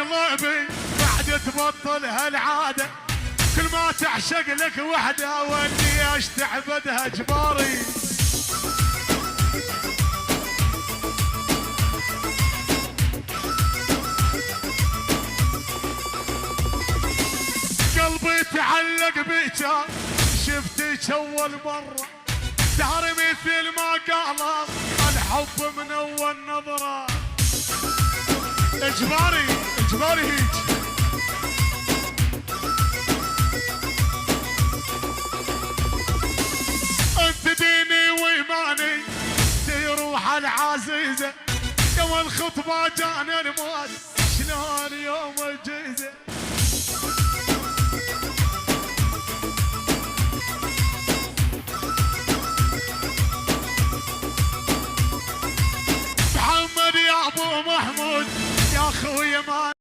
ضيبي بعد تبطل هالعاده، كل ما تعشق لك وحده ودي اشتعبدها جباري. قلبي تعلق بيك شفتك اول مره، دهر مثل ما قال الحب من اول نظره. اجباري اجباري هيك انت ديني وايماني تروح العزيزه، يوم الخطبه جانا الموت شلون يوم الجيزه. محمد يا ابو محمود يا اخوي ما